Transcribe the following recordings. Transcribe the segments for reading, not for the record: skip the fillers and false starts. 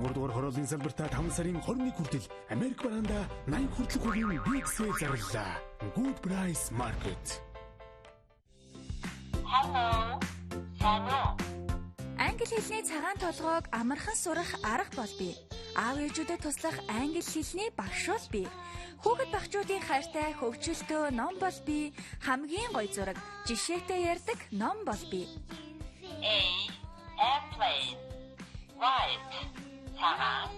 3 хорооллын салбартаа 5 сарын 21 хүртэл Америк бараанда 80 хүртэлх үеийн биг сейл зарлаа. Good Price Market. Hello. Hello. Англи хэлний цагаан толгойг амархан сурах арга бол бий. Аав ээжүүдэд туслах англи хэлний багш бол бий. Хүүхэд багчуудын хайртай хөвчлөлтөө ном бол бий. Хамгийн гоё зураг, жишээтэй ярьдаг ном бол бий. Airplane. White. Цагаан.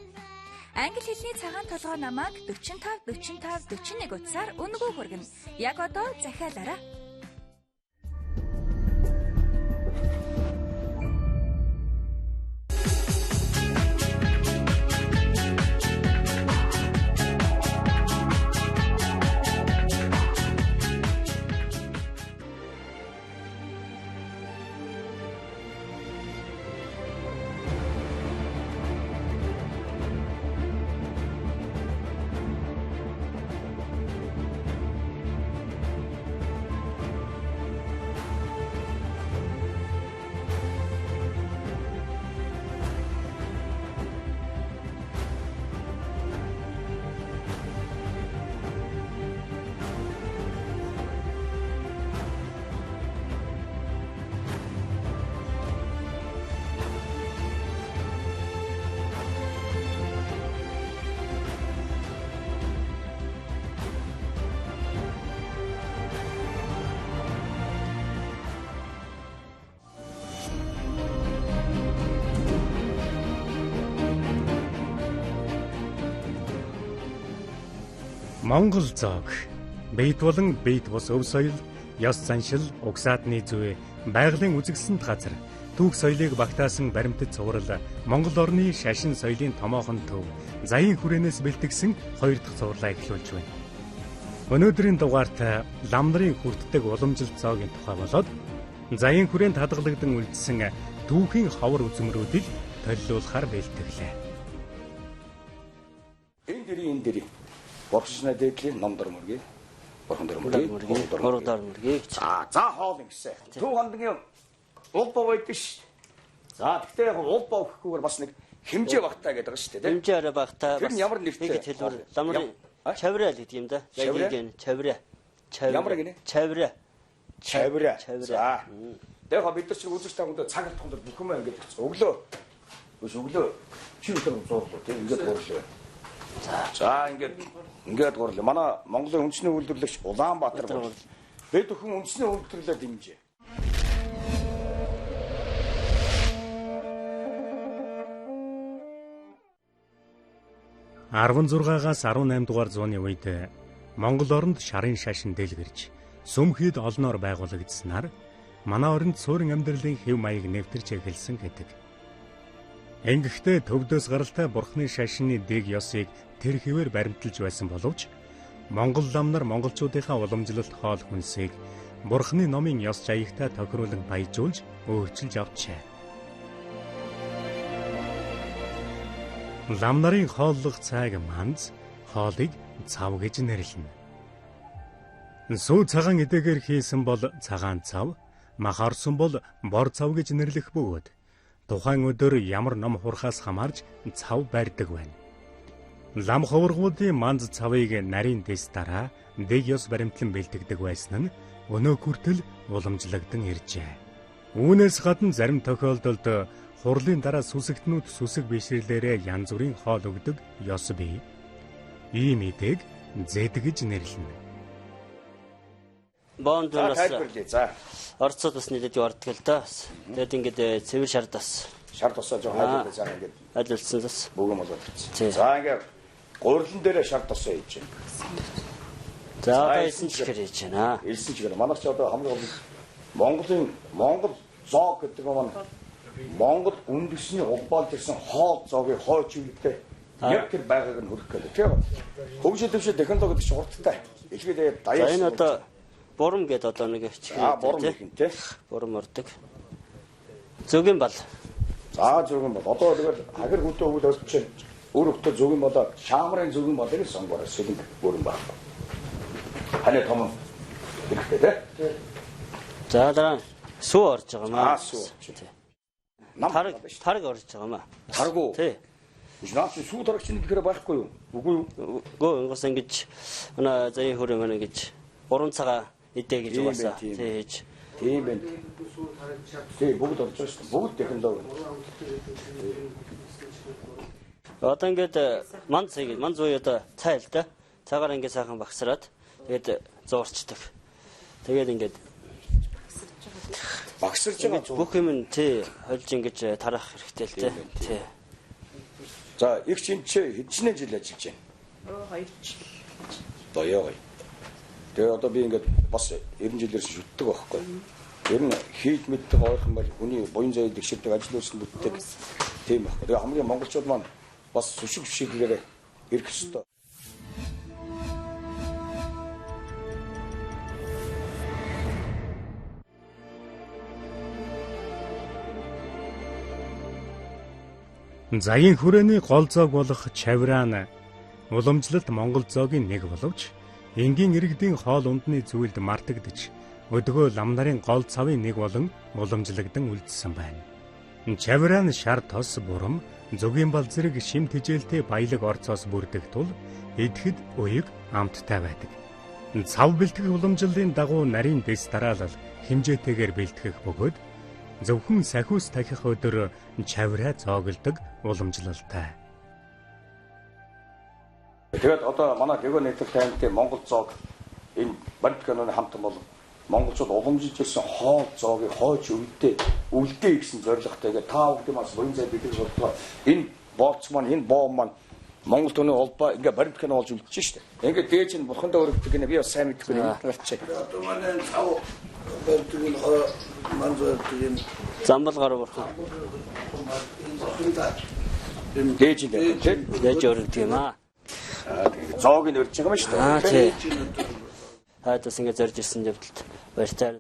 Англи хэлний цагаан толгой намайг 45 41 утсаар үнэгүй хүргэнэ. Яг одоо захиалаарай. Монгол зоог бийт болон бийт бус өв соёл, ёс заншил, угсаатны зүй, байгалийн үзэгсэлэнт газар, түүх соёлыг багтаасан баримтат цуврал, Монгол орны шашин соёлын томоохон төв, заян хүрээнээс бэлтгэсэн 2 дахь цувралаа эхлүүлж байна. Өнөөдрийн дугаарт лам нарын хүртдэг уламжилт зоогийн тухай болоод заян хүрээнд хадгалагдсан үлдсэн түүхийн ховор үзмрүүдийг төлөвлөхөөр бэлтгэлээ. Энэ дэрийн Боршны дэдлийн ном дөрмөргийг, борхон дөрмөргийг. За хоол ингэсэн. Төв хондөгийн уул бов байдаг ш. За тэгтээ яг уул бов гэхгүйгээр бас нэг хэмжээ багтаа гэдэг байгаа ш тийм. Хэмжээ арай багтаа. Тэр ямар нэртэй хэлбэр ламрын чавраа л гэдэг юм да. Яг ингэ чавраа. Ямар гинэ? Чавраа. За. Тэр бид нар чинь үзэж тагтаа цаг тохонд бүх юм ингэж өглөө. Чи өдөр зуурлаа тийм ингэж гоорлоо. За ингээд гоорлоо. Манай Монголын үндэсний үйлдвэрлэгч Улаанбаатар бол бид бүхэн үндэсний үйлдвэрлэлд дэмжээ. (16-аас 18 дугаар зууны үед Монгол оронд шарын шашин дэлгэрч сүмхийд олноор байгуулагдсанаар манай оронд суурин амьдралын хэв маяг нэвтэрч эхэлсэн гэдэг. Ингэхдээ төвдөөс гаралтай бурхны шашины дэг ёсыг тэр хэвээр баримталж байсан боловч Монгол лам нар монголчуудынхаа уламжлалт хоол хүнсийг бурхны номын ёс жаягтай тохируулан баяжуулж өөрчилж авчээ. Лам нарын хооллох цайг манз, хоолыг цав гэж нэрлэнэ. Сүү цагаан эдэгээр хийсэн бол цагаан цав, мах орсон бол бор цав гэж нэрлэх бөгөөд тухайн өдөр ямар ном хурхаас хамаарж цав барьдаг байна. Лам ховргуудын манз цавыг нарийн дэс дараа дэг ёс баримтлан бэлтгэдэг байсан нь өнөө хүртэл уламжлагдсан иржээ. Үүнээс гадна зарим тохиолдолд хурлын дараа сүсэгтнүүд сүсэг бишрлээрээ янз бүрийн хоол өгдөг ёс бий. Ийм эдэг зэд гэж нэрлэнэ. Бондоос орцод бас нийлээд явардаг л да. Тэгээд ингээд цэвэр шард бас. Шард тосоо жоо хайлуулсан цаа ингээд. Айлуулсан бас. Бүгэн болоод ирсэн. За ингээд гурилан дээрээ шард тосоо хийж байна. За байсан ч хэрэг хийж байна. Илсэн ч гэнэ. Манайх ч одоо хамгийн гол Монгол зоог гэдэг нь Монгол үндэсний улбаалж ирсэн хоол зоогийн хойч үлдээ яг тэр байгааг нь хөрөх гэдэг тийм. Хөгжил дэвшээ технологи гэж хурдтай. Эхлээд даяар. Энэ одоо бурам гэдэг одоо нэг чихээ. Бурам гэх юм те. Бурам ордог. Зөгийн бал. За зөгийн бал. Одоо тэгэл хагар хүнтэй өвөл олчих. Өөр хөлтөө зөгийн болоо шаамрын зөгийн болыг сонгороо сэлэн бүрэн баг. Ханаа том. Хэрэгтэй те. За дараа сүү орж байгаа маа. Сүү. Тараг орж байгаа маа. Таргуу. Тий. Наач сүү тарагч нэг гэхээр байхгүй юу? Үгүй юу? Гоо ингоос ингэж манай заяа хөрөө мань гэж 3 цагаа идэ гэж угаасаа тийж. Тийм байна. Тийм бүгд орж байгаа шүү дээ. Бүгд технологи. Одоо ингээд ман зүй одоо цай л да. Цагаар ингээд сайхан багсраад тэгээд зуурчдаг. Тэгээд ингээд багсарж байгаа бүх юм тий хольж ингэж тарах хэрэгтэй л дээ. Тий. За их чинь хэдчнээ жил ажиллаж байна? 2 жил. Боёо. Тэгээ одоо би ингээд бас 90 жилээр шүтдэг байхгүй. Ер нь хийж мэддэг ойрхон бол хүний буян заяад дэвширдэг ажил үйлс бүтдэг. Тийм байхгүй. Тэгээ хамгийн монголчууд маань бас сүшиг шиглээрээ ирэх ёстой. Заяын хүрээний гол зоог болох чавраан уламжлалт Монгол зоогийн нэг боловч энгийн иргэдийн хоол ундны зүйлд мартагдж өдгөө лам нарын гол цавын нэг болон уламжлагдан үлдсэн байна. Чавраан шар тос бурам зүгийн бал зэрэг шим тижээлтэй баялаг орцоос бүрдэх тул эдэхэд уяг амттай байдаг. Цав бэлтгэх уламжлалын дагуу нарийн дэс дараалал хэмжээтэйгээр бэлтгэх бөгөөд зөвхөн сахиус тахих өдөр чавраа зоогддог уламжлалтай. Тэгээд одоо манай дээгүүр нийтлэл таймтай Монгол зоог энэ Балтиканы хамтан бол монголчууд уламжилж ирсэн хоол зоогийг хойч өвдөө гэсэн зорилготойгээ та бүхэн бас буян зай бидрэг бодлоо. Энэ боолц маань энэ боо маань Монгол төвний холбоо ингээ Балтиканы болж үлдчихэж штэ. Ингээ дээж нь бурхандаа өргөдөг гэнэ би бас сайн мэдгүй юм гарчаа. Одоо манай цав Балтикын манзуудын Замбал гараа бурхан. Дээж нь тийм Дээж өргөдөг юм аа. Зоог нь өрж байгаа юм шүү дээ. Тий. Хайтас ингэ зорж ирсэн явдалд баяртай.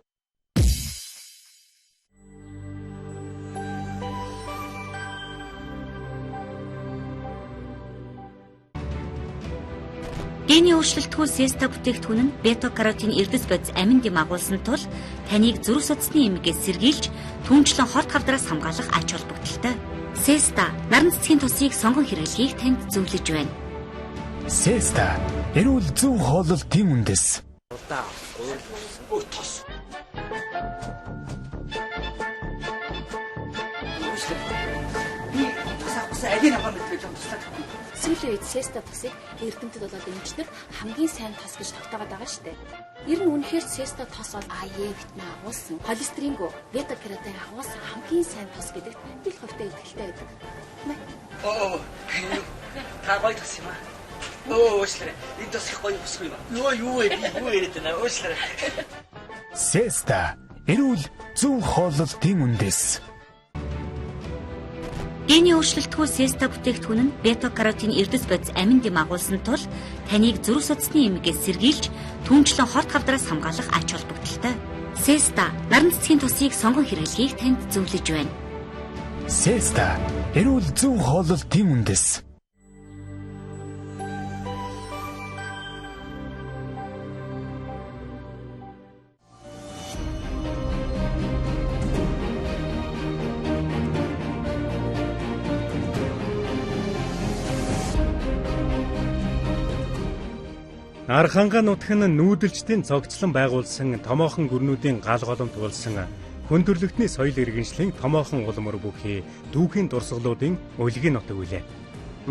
Гений өөрчлөлтгүй сеста бүтээгдэхүүн нь бета-каротин эрдэс бодис аминд юм агуулсан тул таныг зүрх судасны эмгээс сэргийлж түнчлэн хорт хавдраас хамгаалах ач холбогдолтой. Сеста наран цэцгийн тусыг сонгон хэрэглэхийг танд зөвлөж байна. Сеста эрүүл зөв хооллолтын үндэс. Сүүлийн үед сеста тосыг эрдэмтэд болоод эмчнэр хамгийн сайн тос гэж тогтоогод байгаа шүү дээ. Ер нь үнэхээр сеста тос бол АЕ витамин агуулсан, холестерингөө, бета-каротин агуулсан хамгийн сайн тос гэдэгт би л хувьтай итгэлтэй байдаг. Та гоё тос юм аа. Уушлаа. Энэ тос их гоё босгүй юм. Юу яриад байна уушлаа. Сеста эрүүл зөв хооллолтын үндэс. Гений өөрчлөлтгүй сеста бүтээгдэхүүн нь бета-каротин эрдэс бодис аминд юм агуулсан тул таныг зүрх судасны эмгээс сэргийлж түнчлэн хорт хавдраас хамгаалах ач холбогдолтой. Сеста наран цэцгийн тусыг сонгон хэрэглэхийг танд зөвлөж байна. Сеста эрүүл зөв хооллолтын үндэс. Арханга нутаг нь нүүдэлчдийн цогцлон байгуулсан томоохон гүрнүүдийн гал голомт болсон хүндрэлтний соёл иргэншлийн томоохон улмөр бүхий түүхийн дурсгалуудын өлгийн нутаг үлээ.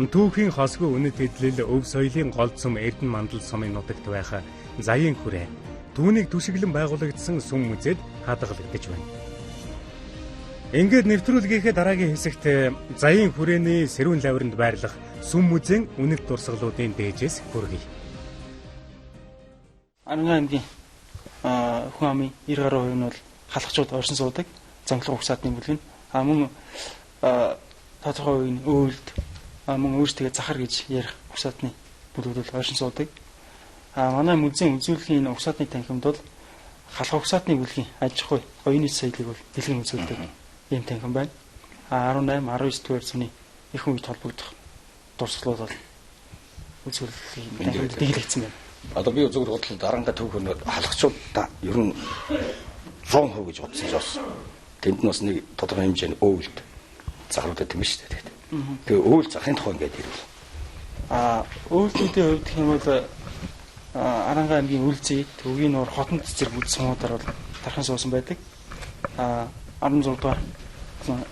Түүхийн хосгүй үнэт хэдлэл өв соёлын гол цөм Эрдэнэ мандал сумын нутагт байх Заяын хүрээ түүнийг түшиглэн байгуулагдсан сүм музейд хадгалагдаж байна. Ингээд нэвтрүүлгийнхээ дараагийн хэсэгт Заяын хүрээний сэрүүн лавранд байрлах сүм музейн үнэт дурсгалуудын дээжээс хүргэе. Аранга аймгийн хүн амын 90% нь бол халахчууд оршин суудаг занглах угсаатны бүлэг. Мөн тодорхой үеийн өөлд мөн өөрсдөө захар гэж ярих угсаатны бүлүүд бол оршин суудаг. Манай музейн үзүүлэхийн энэ угсаатны танхимд бол халах угсаатны бүлгийн аж ахуй оюуны соёлыг бол дэлгэн үзүүлдэг ийм танхим байна. 18, 19 дугаар зууны их үед холбогдох дурсгалууд бол үзүүлэхийн танхимд дэглэгдсэн байна. Одоо би зөвхөн бодлоо Аранга түүх нь халагчуудаа ер нь 100% гэж бодсон жоос. Тэнд нь бас нэг тодорхой хэмжээний өөлд захруудад тийм шүү дээ. Тэгээ өвөл захын тухай ингээд ирвэл. Өвөлтүүдийн хувьд гэх юм бол Аранга аймгийн Үлзий, Төвгийн нуур, Хотонд зэрэг үл сумуудаар бол тархан суусан байдаг. 17 дугаар зууны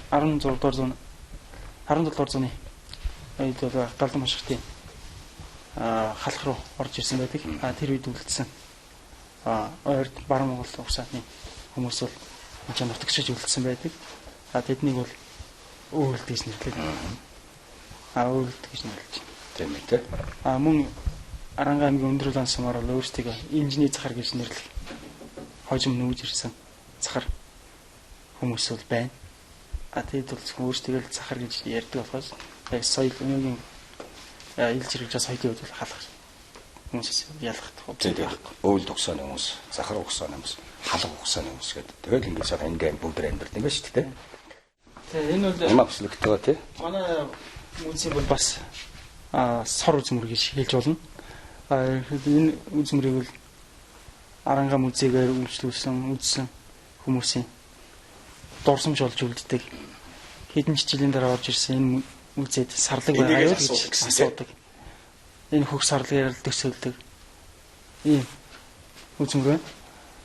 үед бол Галдан машигтын халах руу орж ирсэн байдаг. Тэр үед үлдсэн ойрд Баруун Монгол угсаатны хүмүүс бол энэ нутагшиж үлдсэн байдаг. Тэднийг бол өвөлт гэж нэрлэдэг. Өвөлт гэж нэрлэж байна. Тийм ээ те. Мөн Аранга аймгийн өндөр улаан сумаар бол өөрсдөө инженери захар гэж нэрлэх хожим нүүж ирсэн захар хүмүүс бол байна. Тэгэд бол өөрсдөө захар гэж ярьдаг болохоос яг соёл өнөөгийн ил зэрэглэж соёлын үед халах хүмүүс ялгахдах үү. Өвөл угсааны хүмүүс, захар угсааны хүмүүс, халах угсааны хүмүүс гэдэг. Тэгэл ингээд сар ингээд бүгд амьдардаг юм байна шүү дээ. Тэгээ энэ бол амаслэгтэй тий. Манай хүмүүсийн бол бас сор үзмэр гэж хэлж болно. Энэ үзмэрийг бол Аранга музейгээр үзсэн хүмүүсийн дурсамж болж үлддэг. Хэдэн жилийн дараа орж ирсэн энэ музейд сарлаг байгаа юу гэж асуудаг. Энэ хөх сарлагаар л төсөөлдөг. Ийм үзмэр байна.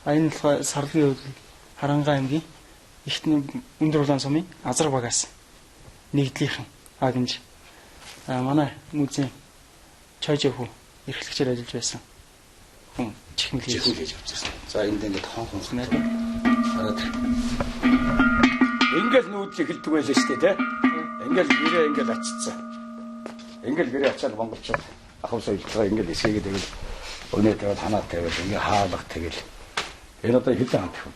Энэ сарлагын үед Аранга аймгийн ихтний өндөр улаан сумын Азар багаас нэгдлийнхэн агнж манай музей Чойжхүү эрхлэгчээр ажиллаж байсан хүн чихмэл хийж авчихсан. За энд ингээд хон хонснаа. Ингээл нүүдлийг хэлдэг байлаа шүү дээ, тий? Ингээл гэрээ ингээл ачицсан. Ингээл гэрээ ачаад монголчууд ахуй соёлтойгоо ингээл эсгээгээд тэгэл өнөө тавиад ханаа тавиад ингээ хаалга тэгэл. Энэ одоо хэдэн хамт хүн?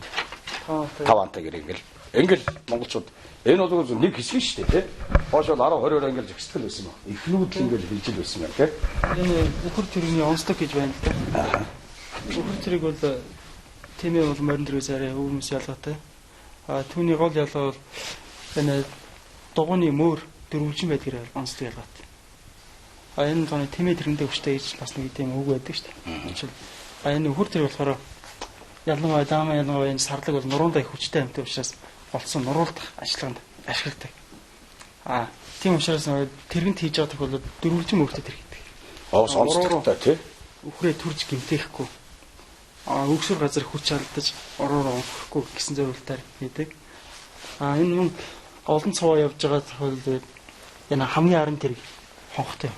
5 амтай гэрээ ингээл монголчууд энэ бол нэг хэсэг шүү дээ, тий? Хойш бол 10 20 ингээл зөксдөл байсан ба. Эхнүүд л ингээл хилжил байсан юм, тий? Энэ үхэр төрөний онцлог гэж байна л да. Үхэр төрийг бол тэмээ бол морин дээрээс арай өвмөс ялгаатай. Түүний гол ялгаа бол энэ дугууны мөр дөрвөлжин байдгаар онцлог ялгаатай. Энэ тооны тэмээ тэрэндээ хүчтэй гэж бас нэг тийм үг байдаг шүү дээ. Жишээл энэ үхэр төр болохоор ялангуяа энэ сарлаг бол нуруундаа их хүчтэй амьтан учраас олцсон нуруулдах ажиллагаанд ашигладаг. Тийм учраас тэргэнд хийж байгаа тох бол дөрвөлжин мөрөдөд тэрэгдэг. Сонсдогтой тий. Үхрээ төрж гимтэхгүй. Өгсөр газар хүч алдаж ороороо өнгөхгүй гэсэн зорилтоор хийдэг. Энэ юм олон цуваа явж байгаа тохиолдолд энэ хамгийн аран тэрэг хонхтой.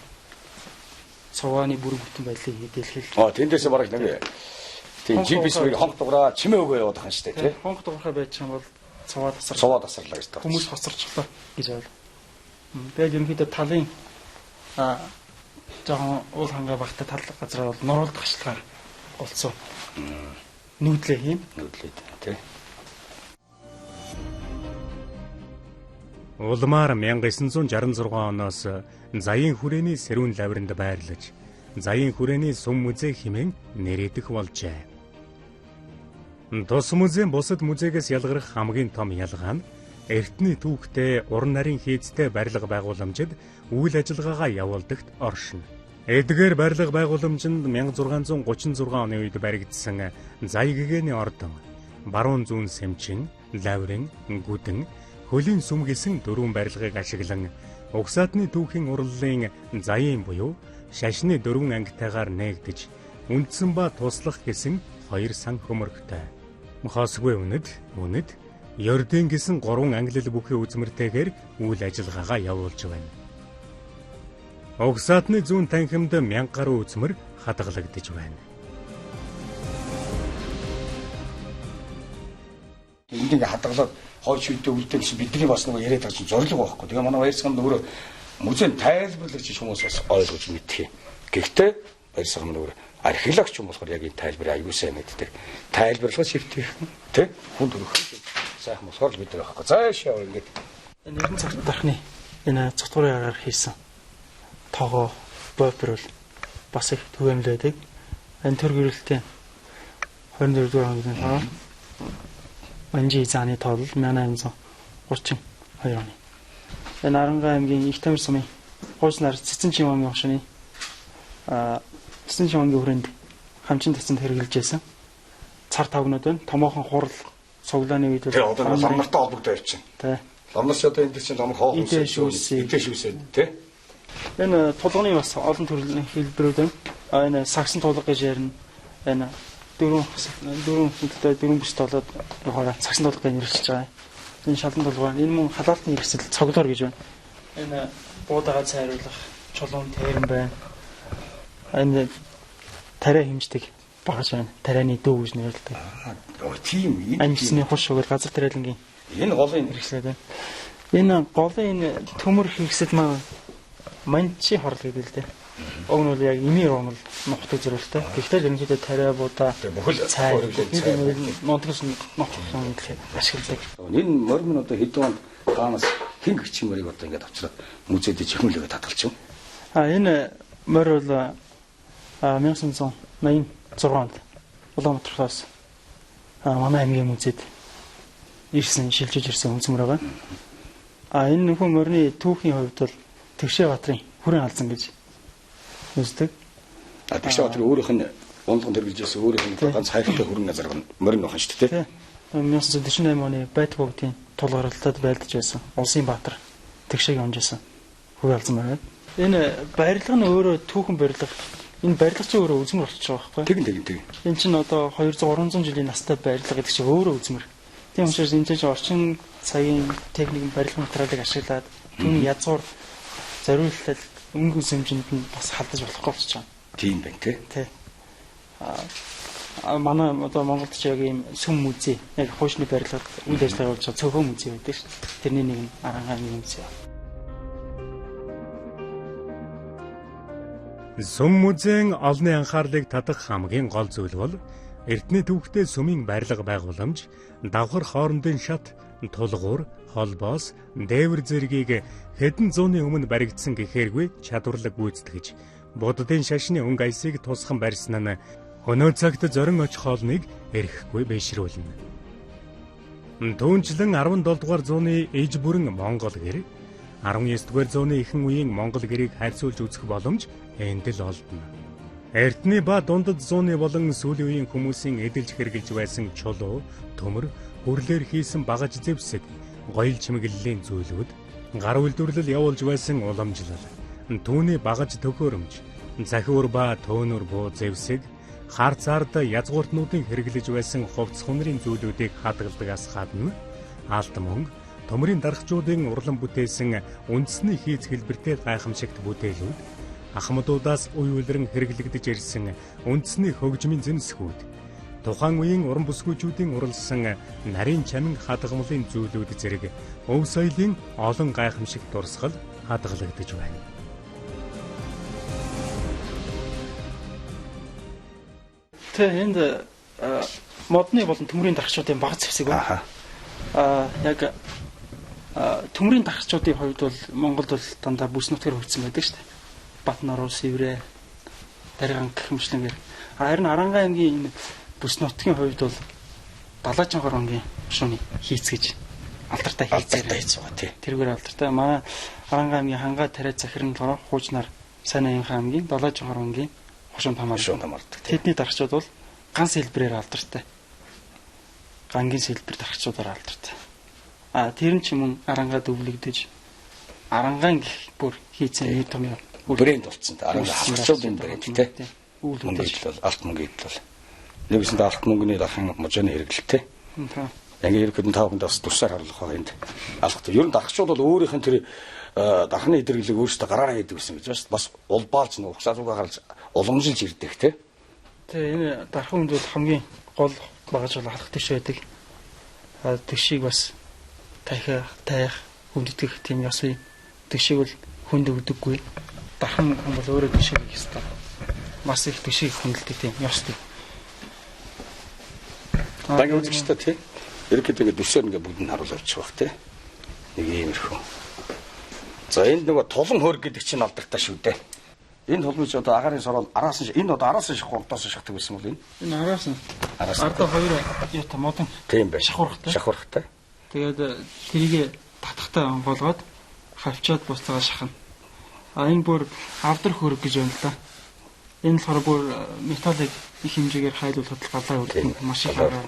Цувааны бүрэн бүтэн байдлыг мэдээлхэл. Тэндээс бараг нэг тийм GPS хонх дугаараа чимээ өгөө яваад байгаа юм шүү дээ тий. Хонх дугаараа байж байгаа бол цуваа тасарлаа гэж таа. Хүмүүс хоцорчлоо гэж байл. Тэгээд ерөнхийдөө талын жоохон уул хангаа багтаа тал газраа бол нуруулдах ашиглагаар олцсон. Нүүдлээ хийм. Нүүдлээ тий. Улмаар 1966 оноос Заян хүрээний Сэрүүн лавранд байрлаж, Заян хүрээний сум музей хэмээн нэрийдэх болжээ. Тус музейн бусад музейгээс ялгарх хамгийн том ялгаа нь эртний түүхтэй уран нарийн хийцтэй барилга байгууламжид үйл ажиллагаагаа явуулдагт оршино. Эдгээр барилга байгууламжинд 1636 оны үед баригдсан Заягийн ордон, баруун зүүн сэмчин, лаврын, гүдэн, хөлийн сүм гэсэн дөрвөн барилгыг ашиглан угсаатны түүхийн урлалын Заяин буюу шашны дөрвөн ангитайгаар нээгдэж үндсэн ба туслах гэсэн хоёр сан хөмөргтэй. Хосгүй үнэд Ёрдын гэсэн 3 ангилал бүхий үзмэртэйгээр үйл ажиллагаагаа явуулж байна. Угсаатны зүүн танхимд 1000 гаруй үзмэр хадгалагдж байна. Энийг хадгалаад хойш үедээ үлдэн гэсэн бидний бас нэг яриад байгаа чинь зорилго байхгүй. Тэгээ манай баярсгамд өөрөө музейн тайлбарлагч хүмүүс бас ойлгож мэдхий. Гэхдээ баярсгамд өөрөө археологч юм болохоор яг энэ тайлбарыг аюул сайн мэддэг. Тайлбарлах шивтэх тий хүнд өрөх сайхан болохоор л мэддэг байхгүй. Заашаа ингэж энэ нэгэн цагт дарахны энэ цогтгорын агаар хийсэн тоогоо бопер бол бас их түгээмлэдэг. Энэ төр гэрэлтийн 24 дугаар хоногийн Манжи зааны тоол 1832 оны. Энэ Аранга аймгийн Их Тамир сумын хуучлаар Цэцэн Чимээгийн хошны Цэцэн Чимээгийн хүрээнд хамчин тацанд хэрэгжилж байсан. Цар тавгнууд байна. Томоохон хурал цуглааны үед тэр одоо ламнартай холбогдоо явчихна. Тэ. Ломноос одоо энэ чинь лом хоох шүүсээ тий. Энэ тулганы бас олон төрлийн хэлбэрүүд байна. Энэ сагсан тулга гэж ярина. Энэ дөрвөн бүс толоод явахаараа сагсан тулга гэж нэрлэж байгаа. Энэ шалан тулга. Энэ мөн халаалтны хэрэгсэл цоглоор гэж байна. Энэ буудаага цайруулах чулуун тэрэн байна. Энэ тариа хэмждэг багаж байна. Тарианы дүү гэж нэрлэдэг. Тийм амжсны хуш угаар газар тариалангийн энэ голын хэрэгслээ байна. Энэ голын төмөр хэрэгсэл манчи хорл гэдэг л дээ. Уг нь бол яг имийн ромл нухдаг зэрэгтэй. Гэхдээ ерөнхийдөө тариа буудаа бүхэл цай монтгос нухсан гэх ашигладаг. Энэ морин одоо хэдэн онд хаанаас хин гэрчим морийг одоо ингээд авчраад музейд чихмэлгээ татгалчих. Энэ морь бол 1986 онд Улаанбаатараас манай аймгийн музейд ирсэн шилжиж ирсэн үнцмөр байгаа. Энэ нөхөн морины түүхийн хувьд бол Тэгшээ Баатарын хүрэн алзан гэж үздэг. Тэгшээ Баатар өөрийнх нь ундган тэргэлжсэн өөрийнх нь ганц хайртай хүрэн газар морин нөхөн шүү дээ. 1948 оны Байтбогдын тулгаралтад байлдаж байсан Улсын Баатар Тэгшээгийн онжсэн хүрэн алзан байна. Энэ барилга нь өөрөө түүхэн барилга. Энэ барилга чинь өөрөө үзмэр болчихж байгаа байхгүй? Тэг. Энэ чинь одоо 200-300 жилийн настай барилга гэдэг чинь өөрөө үзмэр. Тийм учраас энэ чинь орчин цагийн техникийн барилга материалыг ашиглаад түүний язгуур зориултал өнгө хэмжээнд нь бас халдаж болохгүй болчихж байгаа. Тийм байна тий. Манай одоо Монголд ч яг ийм сүм музей, яг хуучны барилгад үйл ажиллагаа болж байгаа цөөхөн музей байдаг шүү дээ. Тэрний нэг нь Арангааны музей. Сүм музейн олонний анхаарлыг татах хамгийн гол зүйл бол эртний төвхтэй сүмийн барилга байгууламж, давхар хоорондын шат, тулгуур, холбоос, дээвэр зэргийг хэдэн зууны өмнө баригдсан гэхээргүй чадварлаг гүйцэтгэж, буддын шашны өнгө аясыг тусган барьсан нь өнөө цагт зорин очих хоолныг эрхэхгүй бэшрүүлнэ. Түүнчлэн 17 дугаар зууны иж бүрэн Монгол гэр, 19 дугаар зууны ихэнх үеийн Монгол гэрийг харьцуулж үзэх боломж энд л олдно. Эртний ба дундад зууны болон сүүлийн үеийн хүмүүсийн эдэлж хэрглэж байсан чулуу, төмөр, хүрлээр хийсэн багаж зэвсэг, гоёл чимэглэлийн зүйлүүд, гар үйлдвэрлэл явуулж байсан уламжлал, түүний багаж төхөөрөмж, захиур ба төөнөр буу зэвсэг, хар цаард язгууртнуудын хэрэглэж байсан хувцс хүнрийн зүйлүүдийг хадгалдагаас гадна алт мөнгө, төмрийн дархчуудын урлан бүтээсэн үндэсний хийц хэлбэртэй гайхамшигт бүтээлүүд, ахмадуудаас уй улиран хэрэглэгдэж ирсэн үндэсний хөгжмийн зэмсгүүд, тухайн үеийн уран бүсгүйчүүдийн уралсан нарийн чамин хадгалмалын зүйлүүд зэрэг өв соёлын олон гайхамшиг дурсгал хадгалагдаж байна. Энд модны болон төмрийн дархчуудын баг зэвсэг байна. Яг төмрийн дархчуудын хувьд бол Монголд бол дандаа бүс нутгаар хөгжсөн байдаг шүү дээ. Батнар улс иврэ дарган гэх мэтлэн гэр. Харин Арангаан аймгийн бүс нутгийн хувьд бол Далайчангар онгийн шууны хийц гэж алдартай хийцээр байгаа тий. Тэргээр алдартай. Манай Арангаан аймгийн хангаа тариа захирын болохоор хуучнаар Сайн Аян аймгийн Далайчангар онгийн хушуун тамаардаг. Тэдний дархчууд бол ганц хэлбэрээр алдартай. Гангийн хэлбэр дархчуудаар алдартай. Тэр нь ч мөн Арангаад өвлөгдөж Арангаан гэх бүр хийцэн нэг том брэнд болсон. Арангаа хавцуудын брэнд тий. Мөнгөд бол алт мөнгөд бол нэгсэн алт мөнгөний дахин можны хэрэглэлтэй. Яг ерөөхдөө тавханд бас тусаар харлах байгаа юм. Алхт ер нь дархчууд бол өөрийнх нь тэр дахны идэргэлэг өөрсдөө гараараа хийдэг гэсэн гэж бас улбаалж нэг угсаалуугаа харж уламжилж ирдэг тий. Тэгээ энэ дархан хүнд бол хамгийн гол багаж бол алхах тийш байдаг. Тэгшийг бас таях хүндэтгэх тийм ясыг тэгшийг бол хүнд өгдөггүй. Дархан хүн бол өөрөө тэгшийг хийх ёстой. Бас их тэгшийг хүндэлдэг тийм ёстой. Дангийн үзэгчтэй тий. Ерөнхийдөө ингэ дүрсээр ингэ бүгд нь харуулж авчих бах тий. Нэг иймэрхүү. За энд нөгөө тулан хөрг гэдэг чинь алдартай шүү дээ. Энэ тулмч одоо агарын сорол араас нь энэ одоо араас нь шахууртаас шахдаг байсан бол энэ араас нь ардаа хоёр юутай модон тийм бай шахууртай. Тэгээд тэрийг татахтай онгоолгоод хавчаад буцаага шахна. Энэ бүр авдар хөрг гэж байна л да. Энэ болохоор бүр металлыг их хэмжээгээр хайлуулахад галаа үлдэх маш их хараа.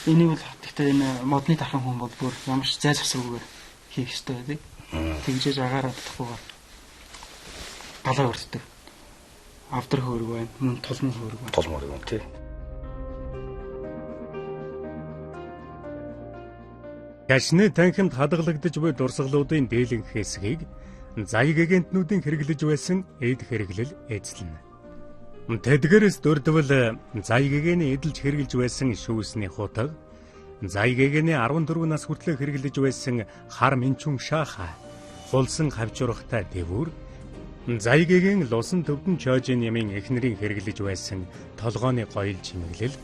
Энийг бол гэхдээ энэ модны тархан хүн бол бүр ямар ч зай засваргүйгээр хийх хэрэгтэй байдаг. Тэгжээж агаараа болохгүйгээр галаа өртдөг. Авдар хөөрг байна. Мөн толмон хөөрг байна. Толмон хөөрг тий. Гашны танхимд хадгалагдж буй дурсгалуудын дийлэнх хэсгийг заяг агентнуудын хэрэглэж байсан эд хэрэглэл эзлэнэ. Тэдгээрээс дурдвал заяг агэны эдэлж хэрэглэж байсан шүүсний хутаг, заяг агэны 14 нас хүртэл хэрэглэж байсан хар минчүн шааха, хулсан хавчурхтай дэвүүр, заяг агийн лусан төвдөн чойжийн ямын эхнэрийн хэрэглэж байсан толгооны гоёл чимэглэл,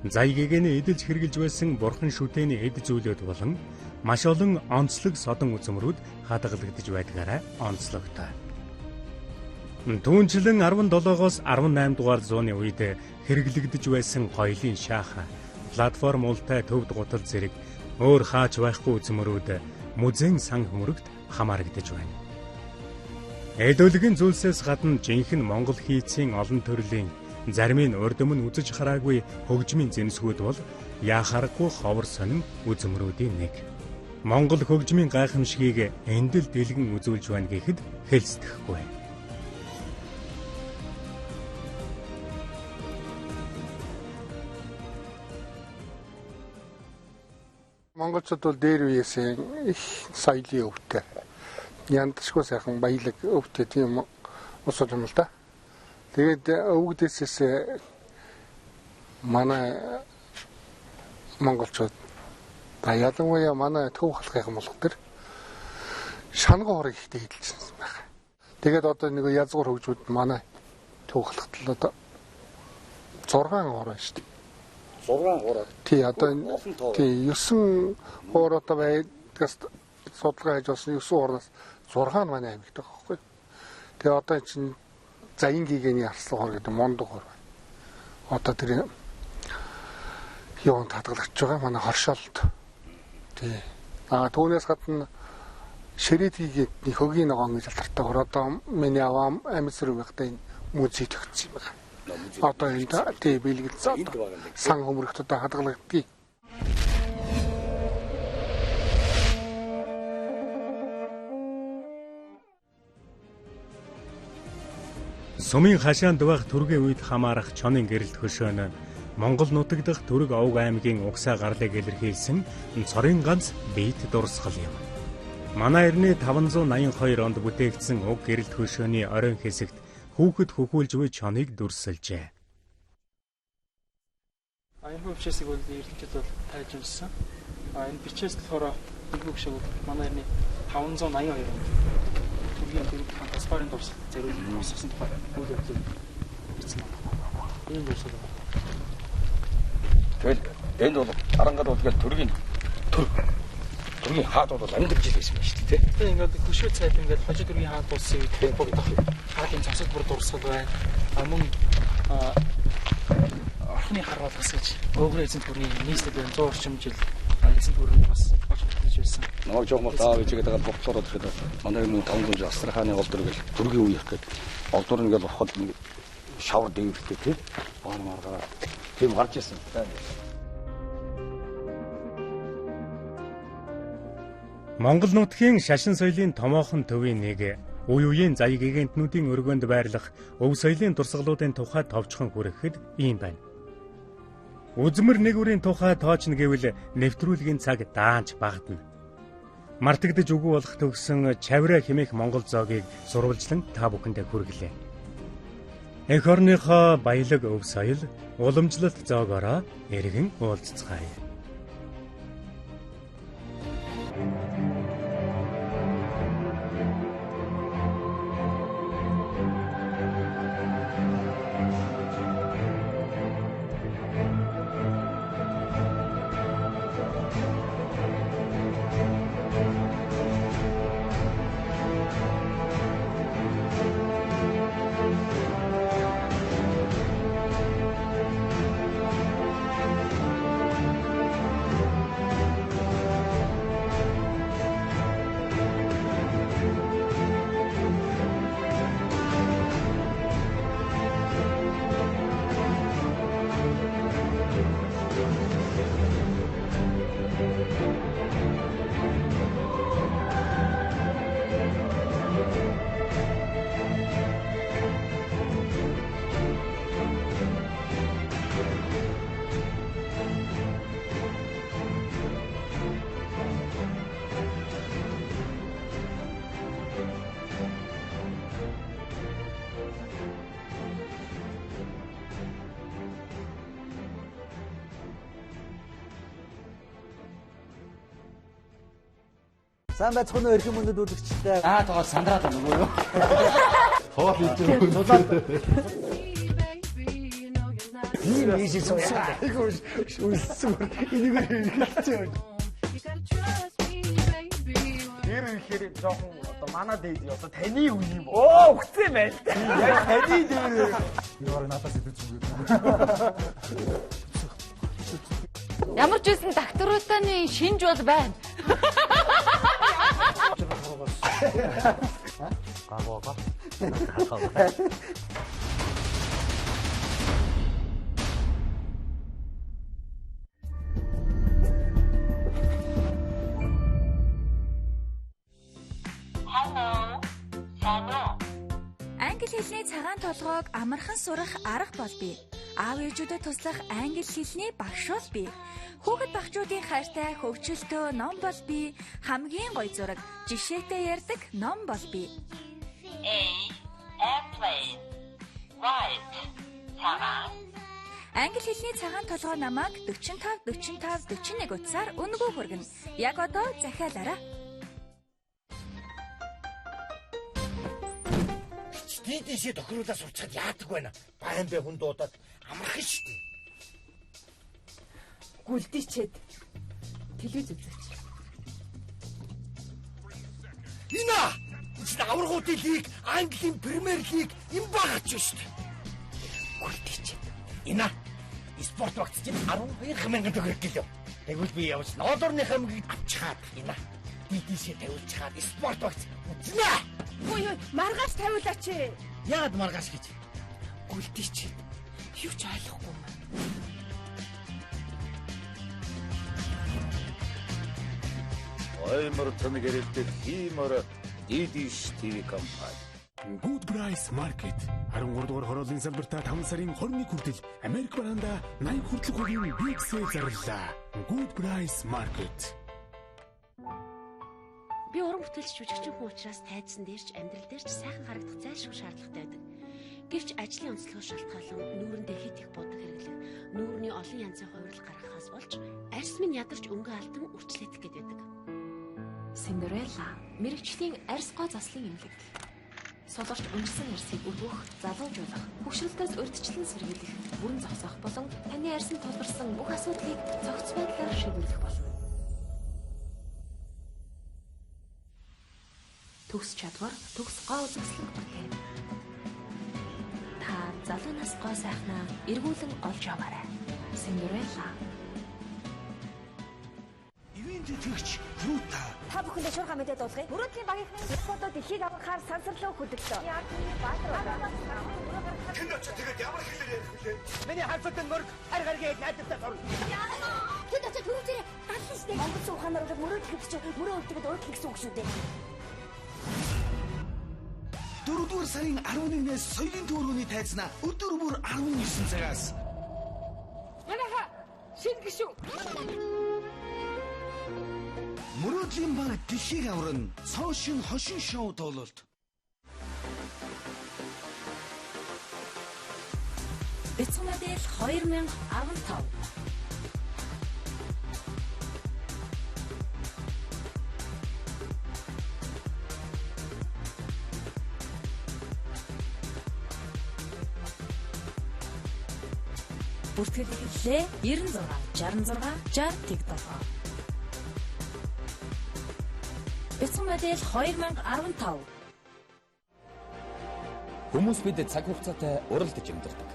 заяг агэны эдэлж хэрэглэж байсан бурхан шүтээний эд зүйлүүд болон маш олон онцлог содон үзмрүүд хадгалагдж байдгаараа онцлогтой. Түүнчлэн 17-оос 18 дугаар зууны үед хэрэглэгдэж байсан гоёлын шааха, платформ ултай төвд гутал зэрэг өөр хаач байхгүй үзмрүүд музейн сан хөмрөгт хамаарагдж байна. Эдөлгийн зүйлсээс гадна жинхэнэ Монгол хийцийн олон төрлийн зарим нь урд өмнө үзэж хараагүй хөгжмийн зэнсгүүд бол яхаарахгүй ховор сонин үзмрүүдийн нэг. Монгол хөгжмийн гайхамшгийг эндэл дэлгэн үзүүлж байна гэхэд хэлцдэхгүй. Монголчууд бол дээр үеэс их соёлын өвтэй. Яндашгүй сайхан баялаг өвтэй тийм ус юм л да. Тэгээд өвгдөөсөөс манай монголчууд ялангуяа манай төв халахын болох төр шанга хорыг ихтэй хэлжсэн байна. Тэгээд одоо нэг язгуур хөгжүүд манай төв халахтал одоо 6 хор байна шүү дээ. 6 хор. Тий одоо тий 9 хор одоо байдгаас судалгаа хийж болсон 9 хороос 6 нь манай аймагт байгаа байхгүй. Тэгээ одоо чинь заян гигэний арслан хор гэдэг мондог хор байна. Одоо тэр юунд хадгалагдж байгаа манай хоршоолд. Тий. Түүнээс гадна ширээдгийн хөгийн ногоон гэж алдартай хор одоо миний аваам амьсруу байхдаа энэ музей тогтсон юм байна. Одоо энэ тий бэлгэлцээ сан хөмрөгт одоо хадгалагдгийг. Сумын хашаанд байх түргийн үед хамаарах чонын гэрэлт хөшөөнө Монгол нутаг дахь Түрэг Овг аймгийн угсаа гарлыг илэрхийлсэн цорын ганц биет дурсгал юм. Манай эртний 582 онд бүтээгдсэн уг гэрэлт хөшөөний оройн хэсэгт хүүхэд хөхүүлж буй чоныг дүрсэлжээ. Энэ хөвчөөсийг бол эрдэмтэд бол тайлж уншсан. Энэ бичээс болохоор нэг хөвшөө манай эртний 582 онд Түргийн дөрөв хаан тасбарын дурсгал зориулсан боссон тухай үйл явдлыг бичсэн байна. Энэ дурсгал. Тэгэл энд бол Арангад бол тэгэл Түргийн хаад бол амьдарч ирсэн байна шүү дээ. Тэгээ ингээд хөшөө цайд ингээд хожид Түргийн хаан тулсан үед богдох хаалын цамсаг бүр дурсгал байна. Мөн орхны харуулгас гэж өөгрөө эзэн Түргийн нийслэл 100 орчим жил эзэн Түргийн бас болж байсан. Намайг жоохмол таав ижигээд боцороод ирэхэд манай юм 500 жил Астраханы олдор гэл Түргийн үеих гээд олдор ингээд боход нэг шавар дэвэртэй тий. Баамааргаа тийм гарч ирсэн. Монгол нутгийн шашин соёлын томоохон төвийн нэг үе үеийн заяг агентнуудын өргөнд байрлах өв соёлын дурсгалуудын тухай товчхон хүрэхэд ийм байна. Үзмэр нэг үрийн тухай тоочно гэвэл нэвтрүүлгийн цаг даанч багтана. Мартагдж үгүй болох төгсөн чавраа хэмээх монгол зоогийг сурвалжлан та бүхэндээ хүргэлээ. Эх орныхоо баялаг өв соёл уламжлалт зоогоороо эргэн уулзцгаая. Сайн байцгаана уу эрхэм мөндөд үзэгчдээ. Тоогоо сандраад байна уу юу? Хоол хийж байгаа. Тийм ийж сууя. Үссэн. Энийгээр хэрэгэлцээ. Тэр ихээр жоохон одоо манай дээд одоо таны үн юм. Өгцөө байл. Яг таны дээр. Яар надаас идэж зүг. Ямар ч үсэн докторууданы шинж бол байна. Гагоога. Англи хэлний цагаан толгойг амархан сурах арга бол бий. Аав ээжүүдэд туслах англи хэлний багш бол бий. Хүүхэд багчуудын хайртай хөвгчлөлтөө ном бол бий. Хамгийн гоё зураг, жишээтэй ярьдаг ном бол бий. Airplane. Right. Цагаан. Англи хэлний цагаан толгой намайг 45 41 утсаар өнгөө хүргэнэ. Яг одоо захиалаарай. Дийшээ тохируулаа сурчхад яадаг байна. Баян бай хүн дуудаад амархан штэ. Гүлдийчээд телевиз үзэж. Ина! Чи аврагуудын лиг, Английн Премьер лиг юм багч штэ. Гүлдийчээд. Ина! Спорт багц чинь 12,000 төгрөг гэлөө. Тэгвэл би явж ноодорныхаа мгийг авчихад Ина. Дийшээ тавиулчихад спорт багц үзнэ. Ой, маргааш тавиулаач. Яагаад маргааш гэж? Гүлдийчээд. Юу ч ойлгохгүй юм. Оймор тоног ирэлдэг хиймор Дидиш ТV компани. Good Price Market 13 дугаар хорооллын салбартаа 5 сарын 21 хүртэл Америк бараанда 80 хүртэлх хувийн биг сейл зарлаа. Good Price Market. Би уран бүтээлч жүжигчин хүн учраас тайдсан дээрч амьдрал дээрч сайхан харагдах зайлшгүй шаардлагатай байдаг. Гэвч ажлын онцлогоос шалтгаалan нүүрэндээ хит их бодог хэрэглэх, нүүрний олон янзын хувирал гаргахаас болж арьс минь ядарч өнгө алдан үрчлээдэх гээд байдаг. Синдерелла мэрэгчлийн арьс гоо заслын эмнэлэг. Солорч өнжсөн арьсыг өдгөх, залуужуулах, хөвшрөлтөөс урьдчилан сэргийлэх, бүрэн зогсоох болон таны арьсанд тулгарсан бүх асуудлыг цогц байдлаар шийдвэрлэх болно. Төгс чадвар, төгс гоо үзэсгэлэн бүтээн. Та залуунаас гоо сайхнаа эргүүлэн олж аваарай. Синдерелла. Ивэн жүжигч юу та? Та бүхэндээ шуурхай мэдээ дуулгая. Мөрөөдлийн багийнхны фото дэлхийг авахаар сансарлуу хөдөлтөө. Тэнд очиж тэгээд ямар хэлээр ярих вүлээ? Миний хайрцагт мөрөг хар гаргийн найдвартай зур. Тэнд очиж түрүүчээрээ галсан штэ. Монгол ухаанаар бол мөрөөдөх гэж мөрөө өвдөд уудлах гэсэн үг шүү дээ. 4-р сарын 11-ээс соёлын төөрөний тайзнаа өдөр бүр 19 цагаас. Манайха шинэ гişүү. Мөрөөдлийн баг дэлхийг авран цоошин хошин шоу тоололт. Бяцхан модель 2015. Бүртгэл хэллээ 96 66 60 TikTok. Бяцхан модель 2015. Хүмүүс бид цаг хугацаатай уралдаж амьдардаг.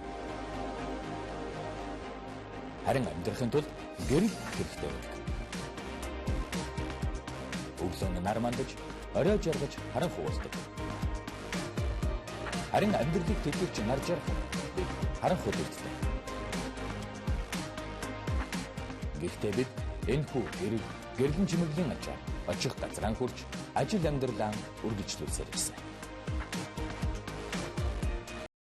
Харин амьдрахын тулд гэрэл хэрэгтэй байдаг. Өглөө нар мандаж, орой жаргаж харанхуй болдог. Харин амьдралыг төлөвч нар жаргах бид харанхуй болдог. Гэхдээ бид энэхүү гэрлэн чимэглэлийн ачаар очих газраа хурж ажил амьдралаа үргэлжлүүлсээр ирсэн.